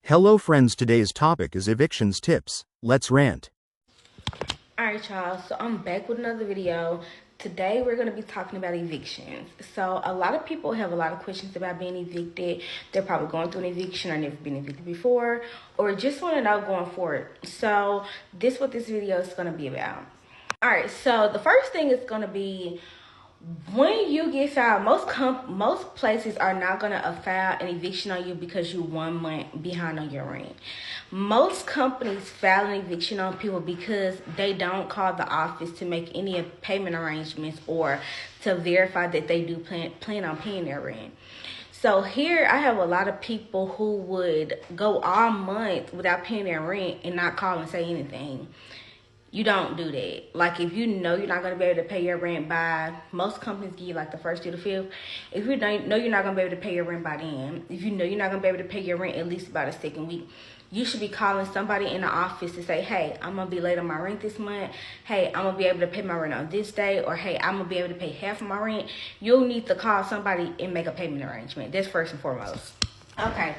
Hello friends, today's topic is evictions tips. Let's rant. Alright y'all, so I'm back with another video. Today we're going to be talking about evictions. So a lot of people have a lot of questions about being evicted. They're probably going through an eviction or never been evicted before, or just want to know going forward. So this is what this video is going to be about. Alright, so the first thing is going to be when you get filed, most places are not gonna file an eviction on you because you 1 month behind on your rent. Most companies file an eviction on people because they don't call the office to make any payment arrangements or to verify that they do plan on paying their rent. So here I have a lot of people who would go all month without paying their rent and not call and say anything. You don't do that. Like, if you know you're not going to be able to pay your rent by, most companies give you like the first through the fifth. If you know you're not going to be able to pay your rent by then, if you know you're not going to be able to pay your rent at least about a second week, you should be calling somebody in the office to say, hey, I'm going to be late on my rent this month. Hey, I'm going to be able to pay my rent on this day. Or, hey, I'm going to be able to pay half of my rent. You'll need to call somebody and make a payment arrangement. That's first and foremost. Okay,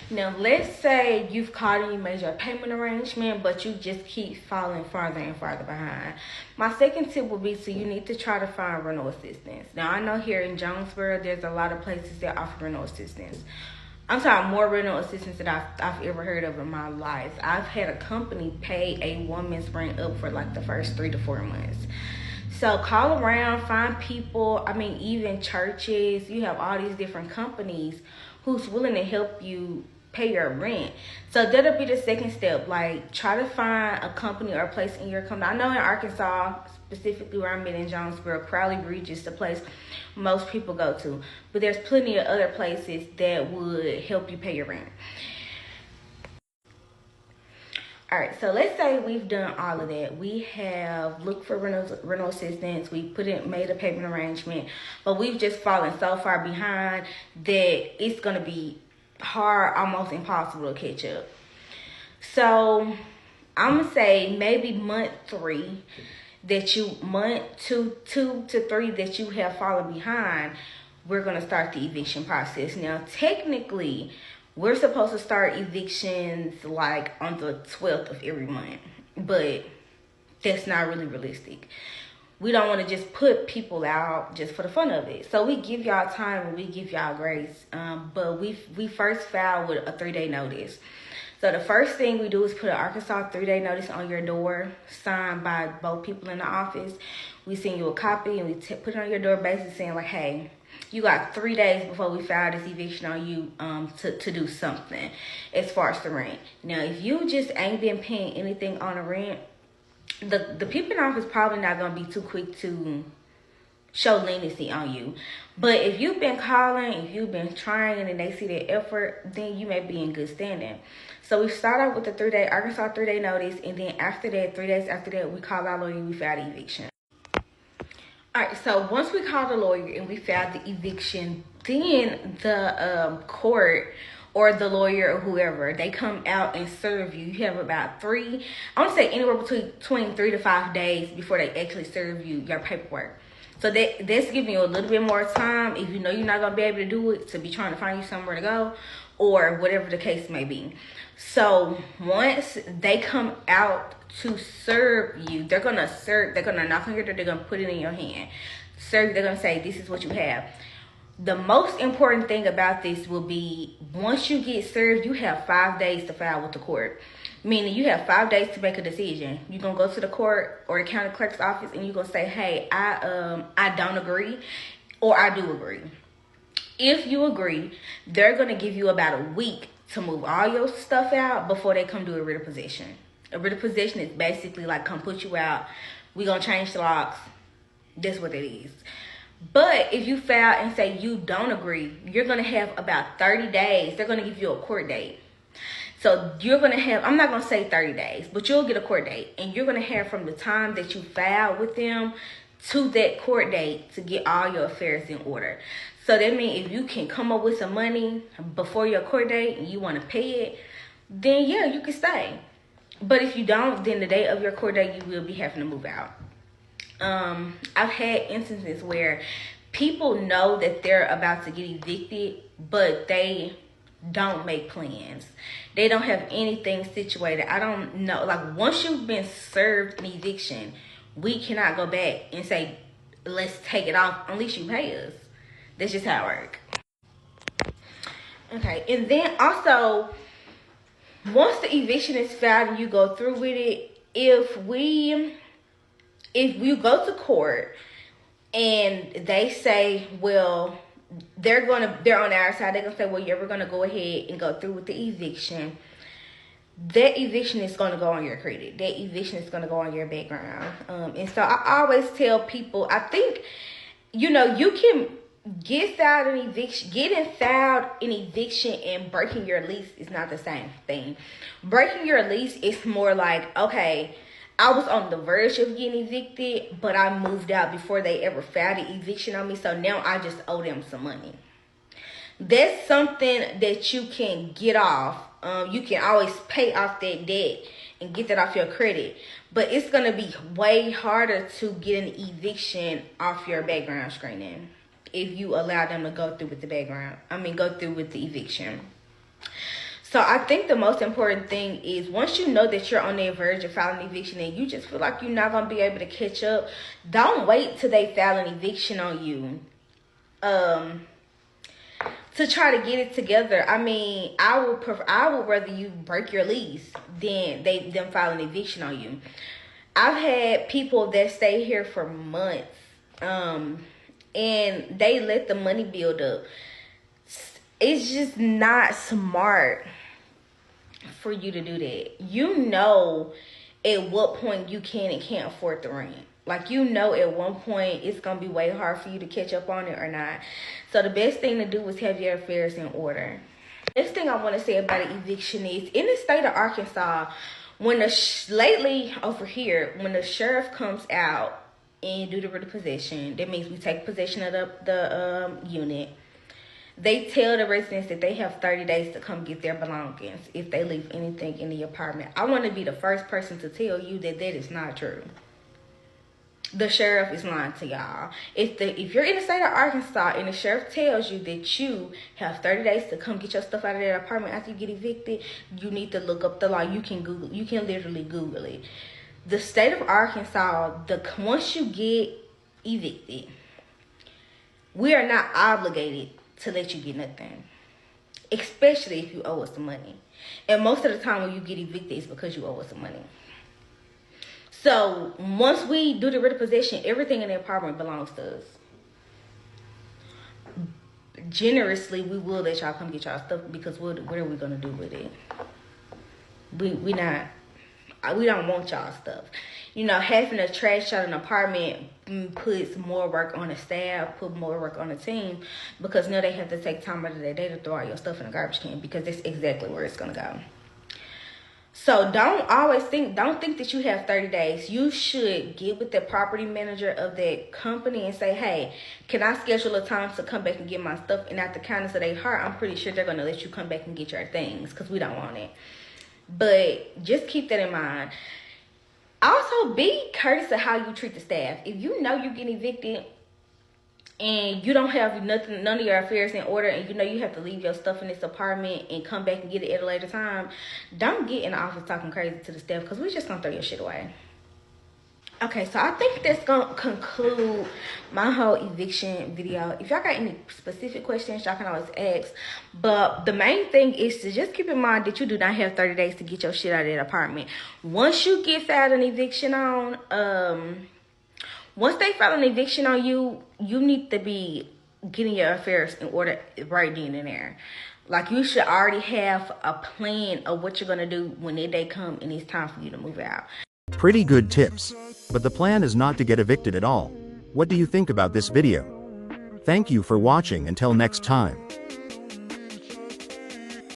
now let's say you've called and you made your payment arrangement, but you just keep falling farther and farther behind. My second tip would be, so you need to try to find rental assistance. Now, I know here in Jonesboro, there's a lot of places that offer rental assistance. I'm talking more rental assistance than I've ever heard of in my life. I've had a company pay a woman's rent up for like the first 3 to 4 months. So call around, find people, even churches. You have all these different companies who's willing to help you pay your rent. So that'll be the second step. Like, try to find a company or a place in your company. I know in Arkansas, specifically where I'm in Jonesboro, Crowley Bridge is the place most people go to. But there's plenty of other places that would help you pay your rent. All right, so let's say we've done all of that. We have looked for rental assistance. We made a payment arrangement, but we've just fallen so far behind that it's gonna be hard, almost impossible to catch up. So I'm gonna say maybe month 2 to 3 that you have fallen behind, we're gonna start the eviction process. Now, technically, we're supposed to start evictions like on the 12th of every month, but that's not really realistic. We don't want to just put people out just for the fun of it. So we give y'all time and we give y'all grace, but we first file with a 3-day notice. So the first thing we do is put an Arkansas 3-day notice on your door, signed by both people in the office. We send you a copy and we put it on your door, basically saying like, hey, you got 3 days before we file this eviction on you to do something as far as the rent. Now, if you just ain't been paying anything on the rent, the people in the office probably not going to be too quick to show leniency on you. But if you've been calling, if you've been trying and they see the effort, then you may be in good standing. So we start out with the 3-day Arkansas 3-day notice, and then after that, 3 days after that, we call our lawyer and we file the eviction. All right, so once we call the lawyer and we filed the eviction, then the court or the lawyer or whoever, they come out and serve you. You have about I want to say anywhere between 3 to 5 days before they actually serve you your paperwork. So that's giving you a little bit more time, if you know you're not going to be able to do it, to be trying to find you somewhere to go or whatever the case may be. So once they come out to serve you, they're going to knock on your door, they're going to put it in your hand. Serve you, they're going to say, this is what you have. The most important thing about this will be, once you get served, you have 5 days to file with the court. Meaning you have 5 days to make a decision. You're going to go to the court or the county clerk's office and you're going to say, hey, I don't agree, or I do agree. If you agree, they're going to give you about a week to move all your stuff out before they come do a writ of possession. A writ of possession is basically like, come put you out. We're going to change the locks. That's what it is. But if you file and say you don't agree, you're going to have about 30 days. They're going to give you a court date. So you're going to have, I'm not going to say 30 days, but you'll get a court date. And you're going to have from the time that you file with them to that court date to get all your affairs in order. So that means if you can come up with some money before your court date and you want to pay it, then yeah, you can stay. But if you don't, then the day of your court date, you will be having to move out. I've had instances where people know that they're about to get evicted, but they don't make plans. They don't have anything situated. I don't know. Like, once you've been served an eviction, we cannot go back and say, let's take it off unless you pay us. That's just how it works. Okay, and then also, once the eviction is filed and you go through with it, if you go to court and they say, well, they're on our side, they're gonna say, well, yeah, we're gonna go ahead and go through with the eviction. That eviction is gonna go on your credit. That eviction is gonna go on your background. And so I always tell people, I think, you can getting filed an eviction and breaking your lease is not the same thing. Breaking your lease is more like, okay, I was on the verge of getting evicted, but I moved out before they ever filed an eviction on me, so now I just owe them some money. That's something that you can get off. You can always pay off that debt and get that off your credit, but it's going to be way harder to get an eviction off your background screening if you allow them to go through with go through with the eviction. So I think the most important thing is, once you know that you're on the verge of filing an eviction and you just feel like you're not going to be able to catch up, don't wait till they file an eviction on you to try to get it together. I mean, I would rather you break your lease than them file an eviction on you. I've had people that stay here for months, and they let the money build up. It's just not smart for you to do that. You know at what point you can and can't afford the rent. Like, you know at one point it's going to be way hard for you to catch up on it or not. So the best thing to do is have your affairs in order. Next thing I want to say about an eviction is, in the state of Arkansas, when lately over here, when the sheriff comes out and do the writ of possession, that means we take possession of the unit. They tell the residents that they have 30 days to come get their belongings if they leave anything in the apartment. I want to be the first person to tell you that that is not true. The sheriff is lying to y'all. If you're in the state of Arkansas and the sheriff tells you that you have 30 days to come get your stuff out of that apartment after you get evicted, you need to look up the law. You can literally Google it. The state of Arkansas, once you get evicted, we are not obligated to let you get nothing, especially if you owe us some money. And most of the time when you get evicted, it's because you owe us some money. So once we do the writ of possession, everything in the apartment belongs to us. Generously, we will let y'all come get y'all stuff, because what are we gonna do with it? We don't want y'all stuff. Having to trash out an apartment puts more work on the staff, put more work on the team, because now they have to take time out of their day to throw all your stuff in a garbage can, because that's exactly where it's gonna go. So don't think that you have 30 days. You should get with the property manager of that company and say, hey, can I schedule a time to come back and get my stuff? And at the kindness of their heart, I'm pretty sure they're going to let you come back and get your things, because we don't want it. But just keep that in mind. Also, be courteous of how you treat the staff. If you know you're getting evicted and you don't have none of your affairs in order, and you have to leave your stuff in this apartment and come back and get it at a later time, don't get in the office talking crazy to the staff, because we're just going to throw your shit away. Okay, so I think that's going to conclude my whole eviction video. If y'all got any specific questions, y'all can always ask. But the main thing is to just keep in mind that you do not have 30 days to get your shit out of that apartment. Once you get filed an eviction on, once they file an eviction on you, you need to be getting your affairs in order right then and there. Like, you should already have a plan of what you're going to do when that day comes and it's time for you to move out. Pretty good tips. But the plan is not to get evicted at all. What do you think about this video? Thank you for watching. Until next time.